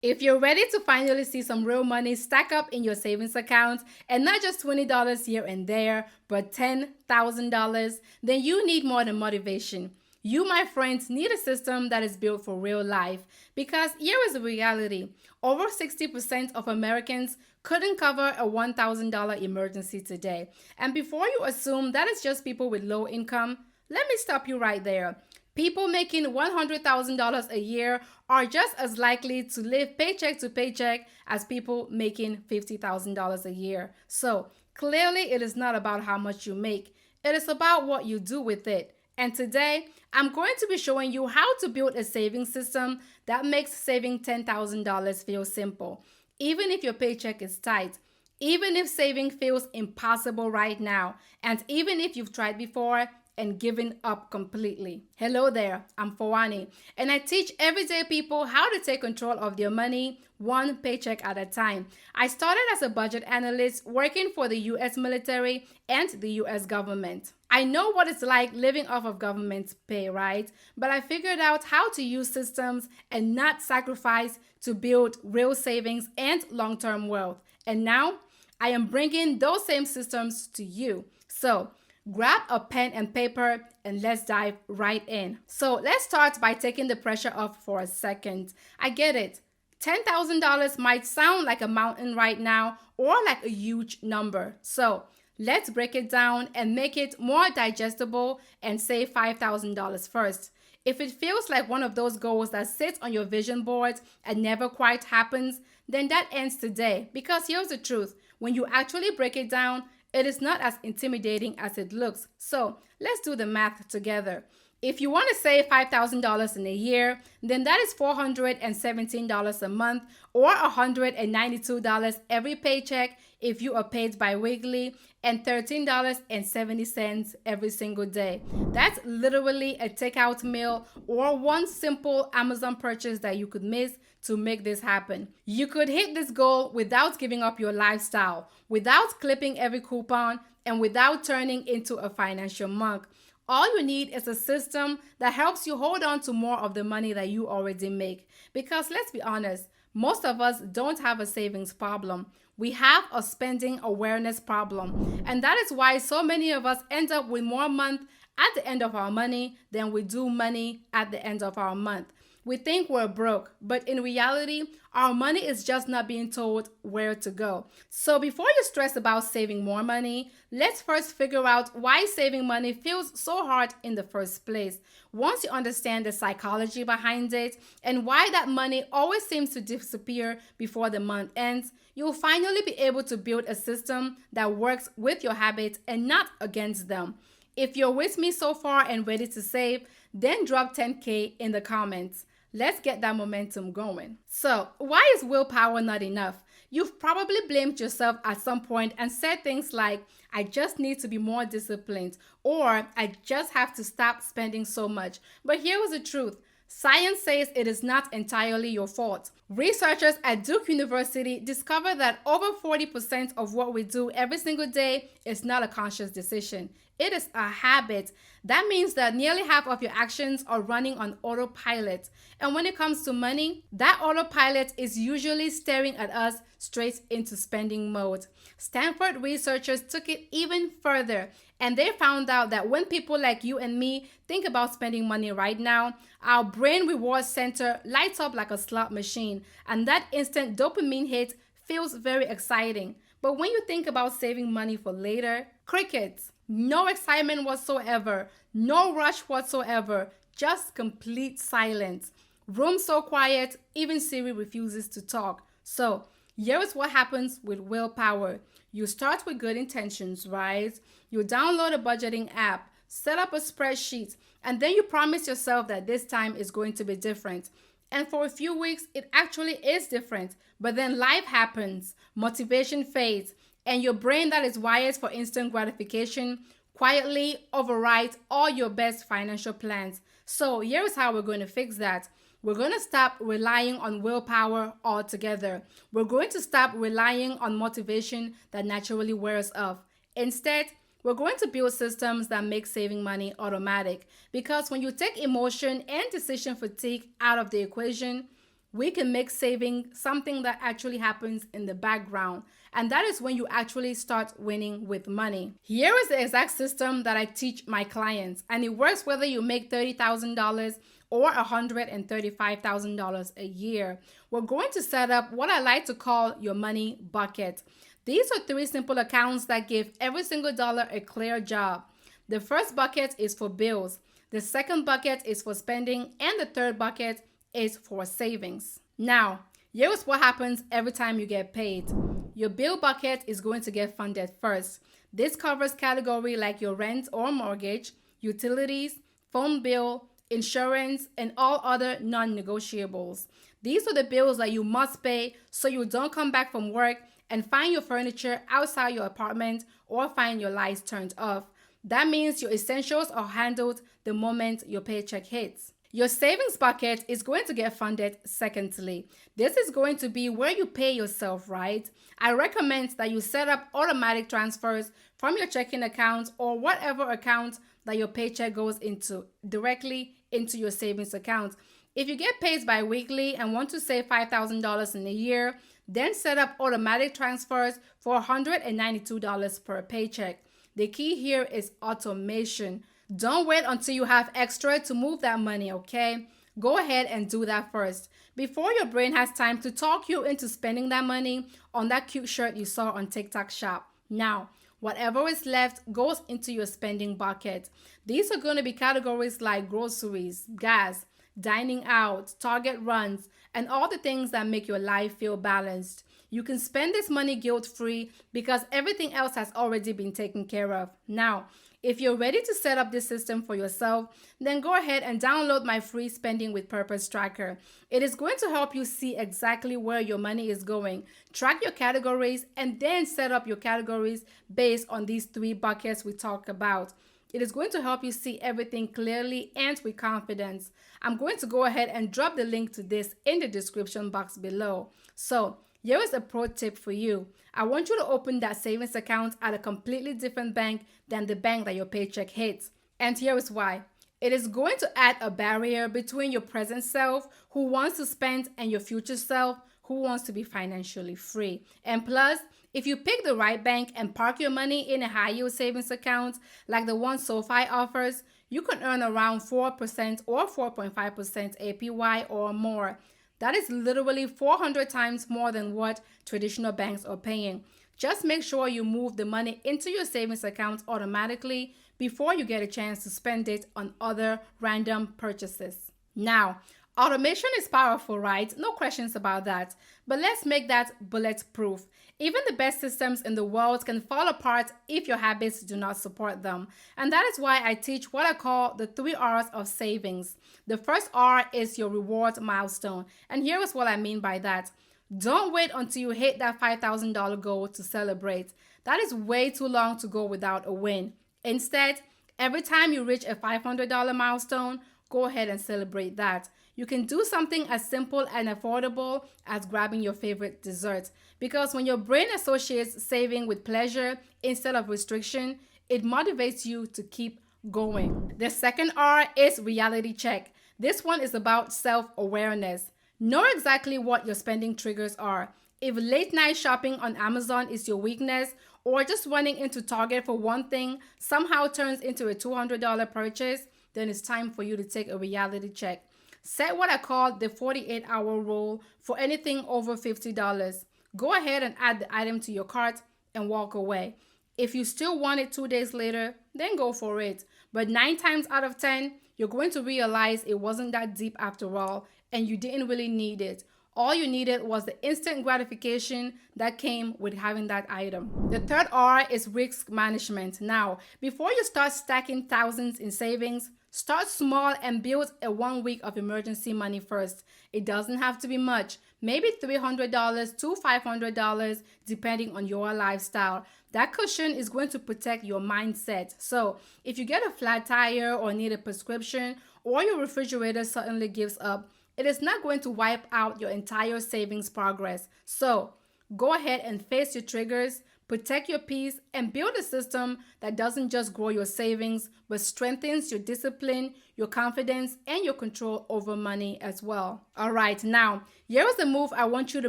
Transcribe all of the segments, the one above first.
If you're ready to finally see some real money stack up in your savings account and not just $20 here and there, but $10,000, then you need more than motivation. You, my friends, need a system that is built for real life because here is the reality. Over 60% of Americans couldn't cover a $1,000 emergency today. And before you assume that is just people with low income, let me stop you right there. People making $100,000 a year are just as likely to live paycheck to paycheck as people making $50,000 a year. So clearly, it is not about how much you make, it is about what you do with it. And today, I'm going to be showing you how to build a saving system that makes saving $10,000 feel simple, even if your paycheck is tight. Even if saving feels impossible right now, and even if you've tried before and given up completely. Hello there, I'm Fawani, and I teach everyday people how to take control of their money one paycheck at a time. I started as a budget analyst working for the US military and the US government. I know what it's like living off of government pay, right? But I figured out how to use systems and not sacrifice to build real savings and long term wealth. And now I am bringing those same systems to you. So, grab a pen and paper and let's dive right in. So, let's start by taking the pressure off for a second. I get it. $10,000 might sound like a mountain right now or like a huge number. So, let's break it down and make it more digestible and say $5,000 first. If it feels like one of those goals that sits on your vision board and never quite happens, then that ends today. Because here's the truth, when you actually break it down, it is not as intimidating as it looks. So let's do the math together. If you want to save $5,000 in a year, then that is $417 a month or $192 every paycheck if you are paid bi-weekly and $13.70 every single day. That's literally a takeout meal or one simple Amazon purchase that you could miss to make this happen. You could hit this goal without giving up your lifestyle, without clipping every coupon, and without turning into a financial monk. All you need is a system that helps you hold on to more of the money that you already make. Because let's be honest, most of us don't have a savings problem. We have a spending awareness problem. And that is why so many of us end up with more money at the end of our money than we do money at the end of our month. We think we're broke, but in reality, our money is just not being told where to go. So before you stress about saving more money, let's first figure out why saving money feels so hard in the first place. Once you understand the psychology behind it and why that money always seems to disappear before the month ends, you'll finally be able to build a system that works with your habits and not against them. If you're with me so far and ready to save, then drop 10K in the comments. Let's get that momentum going. So, why is willpower not enough? You've probably blamed yourself at some point and said things like, I just need to be more disciplined, or I just have to stop spending so much. But here is the truth. Science says it is not entirely your fault. Researchers at Duke University discovered that over 40% of what we do every single day is not a conscious decision. It is a habit. That means that nearly half of your actions are running on autopilot. And when it comes to money, that autopilot is usually staring at us straight into spending mode. Stanford researchers took it even further, and they found out that when people like you and me think about spending money right now, our brain reward center lights up like a slot machine, and that instant dopamine hit feels very exciting. But when you think about saving money for later, crickets. No excitement whatsoever, no rush whatsoever, just complete silence. Room so quiet, even Siri refuses to talk. So, here is what happens with willpower. You start with good intentions, right? You download a budgeting app, set up a spreadsheet, and then you promise yourself that this time is going to be different. And for a few weeks, it actually is different. But then life happens, motivation fades, and your brain that is wired for instant gratification quietly overrides all your best financial plans. So here's how we're going to fix that. We're going to stop relying on willpower altogether. We're going to stop relying on motivation that naturally wears off. Instead, we're going to build systems that make saving money automatic. Because when you take emotion and decision fatigue out of the equation, we can make saving something that actually happens in the background. And that is when you actually start winning with money. Here is the exact system that I teach my clients, and it works whether you make $30,000 or $135,000 a year. We're going to set up what I like to call your money bucket. These are 3 simple accounts that give every single dollar a clear job. The first bucket is for bills. The second bucket is for spending, and the third bucket is for savings. Now, here is what happens every time you get paid. Your bill bucket is going to get funded first. This covers categories like your rent or mortgage, utilities, phone bill, insurance, and all other non-negotiables. These are the bills that you must pay so you don't come back from work and find your furniture outside your apartment or find your lights turned off. That means your essentials are handled the moment your paycheck hits. Your savings bucket is going to get funded secondly. This is going to be where you pay yourself, right? I recommend that you set up automatic transfers from your checking account or whatever account that your paycheck goes into directly into your savings account. If you get paid bi-weekly and want to save $5,000 in a year, then set up automatic transfers for $192 per paycheck. The key here is automation. Don't wait until you have extra to move that money, okay? Go ahead and do that first before your brain has time to talk you into spending that money on that cute shirt you saw on TikTok Shop. Now, whatever is left goes into your spending bucket. These are going to be categories like groceries, gas, dining out, Target runs, and all the things that make your life feel balanced. You can spend this money guilt-free because everything else has already been taken care of. Now, if you're ready to set up this system for yourself, then go ahead and download my free Spending with Purpose tracker. It is going to help you see exactly where your money is going, track your categories, and then set up your categories based on these 3 buckets we talked about. It is going to help you see everything clearly and with confidence. I'm going to go ahead and drop the link to this in the description box below. So, here is a pro tip for you. I want you to open that savings account at a completely different bank than the bank that your paycheck hits. And here is why. It is going to add a barrier between your present self who wants to spend and your future self who wants to be financially free. And plus, if you pick the right bank and park your money in a high-yield savings account like the one SoFi offers, you can earn around 4% or 4.5% APY or more. That is literally 400 times more than what traditional banks are paying. Just make sure you move the money into your savings account automatically before you get a chance to spend it on other random purchases. Now, automation is powerful, right? No questions about that. But let's make that bulletproof. Even the best systems in the world can fall apart if your habits do not support them. And that is why I teach what I call the 3 R's of savings. The first R is your reward milestone. And here is what I mean by that. Don't wait until you hit that $5,000 goal to celebrate. That is way too long to go without a win. Instead, every time you reach a $500 milestone, go ahead and celebrate that. You can do something as simple and affordable as grabbing your favorite dessert. Because when your brain associates saving with pleasure instead of restriction, it motivates you to keep going. The second R is reality check. This one is about self-awareness. Know exactly what your spending triggers are. If late night shopping on Amazon is your weakness, or just running into Target for one thing somehow turns into a $200 purchase, then it's time for you to take a reality check. Set what I call the 48-hour rule for anything over $50. Go ahead and add the item to your cart and walk away. If you still want it 2 days later, then go for it. But 9 times out of 10, you're going to realize it wasn't that deep after all, and you didn't really need it. All you needed was the instant gratification that came with having that item. The third R is risk management. Now, before you start stacking thousands in savings, start small and build a 1 week of emergency money first. It doesn't have to be much, maybe $300 to $500 depending on your lifestyle. That cushion is going to protect your mindset. So if you get a flat tire or need a prescription, or your refrigerator suddenly gives up, it is not going to wipe out your entire savings progress. So go ahead and face your triggers, Protect your peace and build a system that doesn't just grow your savings, but strengthens your discipline, your confidence, and your control over money as well. All right, now, here is the move I want you to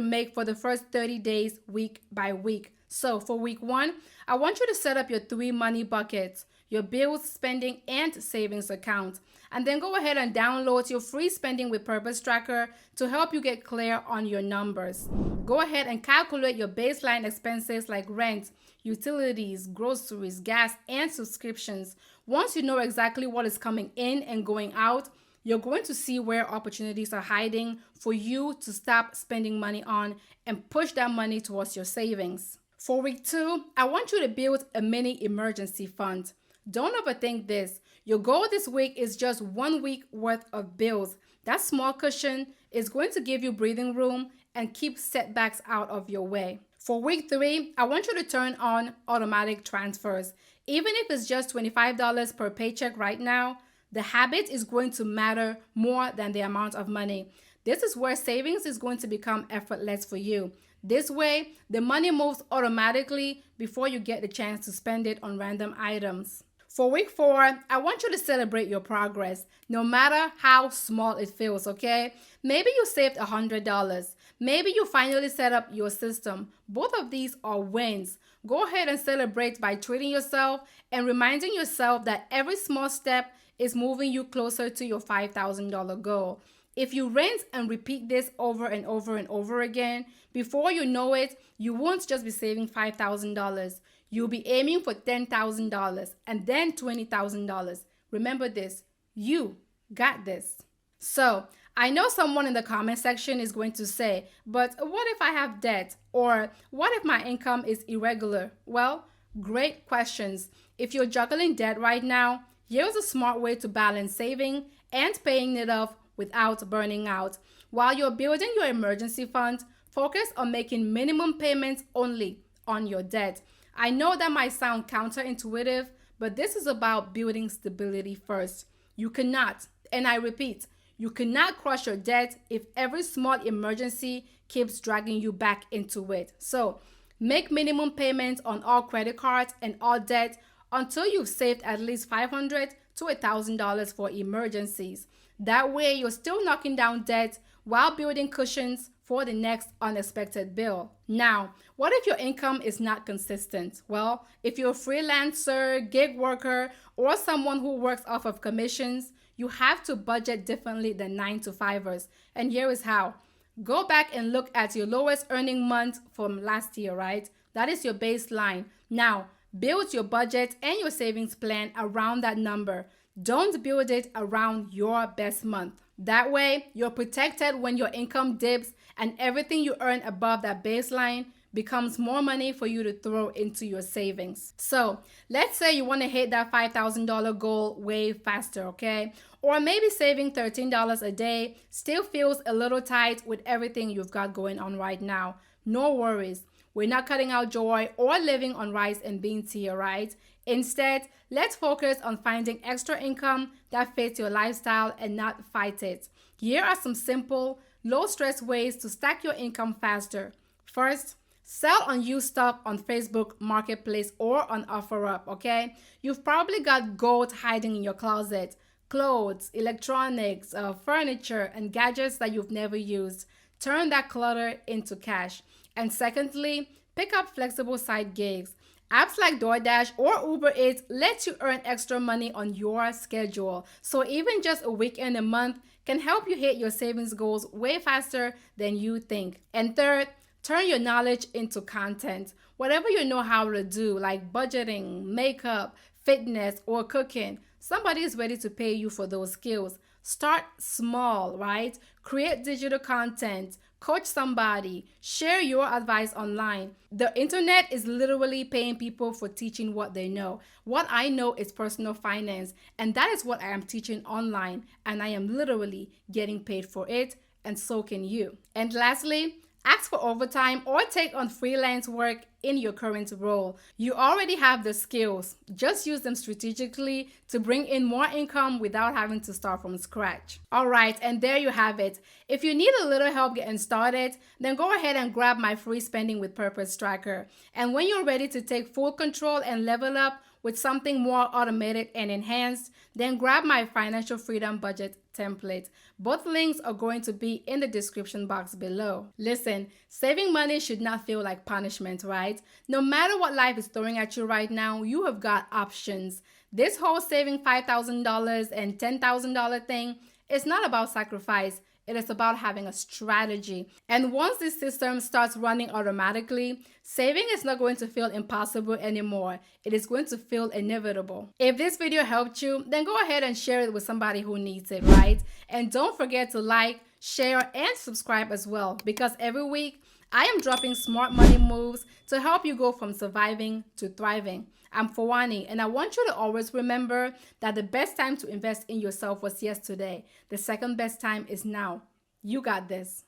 make for the first 30 days, week by week. So for week 1, I want you to set up your 3 money buckets: your bills, spending, and savings account. And then go ahead and download your free Spending with Purpose tracker to help you get clear on your numbers. Go ahead and calculate your baseline expenses like rent, utilities, groceries, gas, and subscriptions. Once you know exactly what is coming in and going out, you're going to see where opportunities are hiding for you to stop spending money on and push that money towards your savings. For week 2, I want you to build a mini emergency fund. Don't overthink this. Your goal this week is just 1 week worth of bills. That small cushion is going to give you breathing room and keep setbacks out of your way. For week 3, I want you to turn on automatic transfers. Even if it's just $25 per paycheck right now, the habit is going to matter more than the amount of money. This is where savings is going to become effortless for you. This way, the money moves automatically before you get the chance to spend it on random items. For week 4, I want you to celebrate your progress, no matter how small it feels, okay? Maybe you saved $100. Maybe you finally set up your system. Both of these are wins. Go ahead and celebrate by treating yourself and reminding yourself that every small step is moving you closer to your $5,000 goal. If you rinse and repeat this over and over and over again, before you know it, you won't just be saving $5,000. You'll be aiming for $10,000 and then $20,000. Remember this, you got this. So I know someone in the comment section is going to say, but what if I have debt? Or what if my income is irregular? Well, great questions. If you're juggling debt right now, here's a smart way to balance saving and paying it off without burning out. While you're building your emergency fund, focus on making minimum payments only on your debt. I know that might sound counterintuitive, but this is about building stability first. You cannot, and I repeat, you cannot crush your debt if every small emergency keeps dragging you back into it. So make minimum payments on all credit cards and all debt until you've saved at least $500 to $1,000 for emergencies. That way, you're still knocking down debt while building cushions for the next unexpected bill. Now, what if your income is not consistent? Well, if you're a freelancer, gig worker, or someone who works off of commissions, you have to budget differently than 9-to-5ers. And here is how. Go back and look at your lowest earning month from last year, right? That is your baseline. Now, build your budget and your savings plan around that number. Don't build it around your best month. That way, you're protected when your income dips and everything you earn above that baseline becomes more money for you to throw into your savings. So let's say you want to hit that $5,000 goal way faster, okay? Or maybe saving $13 a day still feels a little tight with everything you've got going on right now. No worries. We're not cutting out joy or living on rice and beans here, right? Instead, let's focus on finding extra income that fits your lifestyle and not fight it. Here are some simple, low-stress ways to stack your income faster. First, sell unused stuff on Facebook Marketplace or on OfferUp, okay? You've probably got gold hiding in your closet. Clothes, electronics, furniture, and gadgets that you've never used. Turn that clutter into cash. And secondly, pick up flexible side gigs. Apps like DoorDash or Uber Eats let you earn extra money on your schedule. So even just a weekend a month can help you hit your savings goals way faster than you think. And third, turn your knowledge into content. Whatever you know how to do, like budgeting, makeup, fitness, or cooking, somebody is ready to pay you for those skills. Start small, right? Create digital content, coach somebody, share your advice online. The internet is literally paying people for teaching what they know. What I know is personal finance, and that is what I am teaching online, and I am literally getting paid for it, and so can you. And lastly, Ask for overtime or take on freelance work in your current role. You already have the skills. Just use them strategically to bring in more income without having to start from scratch. All right, and there you have it. If you need a little help getting started, then go ahead and grab my free Spending with Purpose tracker. And when you're ready to take full control and level up with something more automated and enhanced, then grab my Financial Freedom Budget template. Both links are going to be in the description box below. Listen, saving money should not feel like punishment, right? No matter what life is throwing at you right now, you have got options. This whole saving $5,000 and $10,000 thing is not about sacrifice. It is about having a strategy. And once this system starts running automatically, saving is not going to feel impossible anymore. It is going to feel inevitable. If this video helped you, then go ahead and share it with somebody who needs it, right? And don't forget to like, share, and subscribe as well, because every week I am dropping smart money moves to help you go from surviving to thriving. I'm Fawani, and I want you to always remember that the best time to invest in yourself was yesterday. The second best time is now. You got this.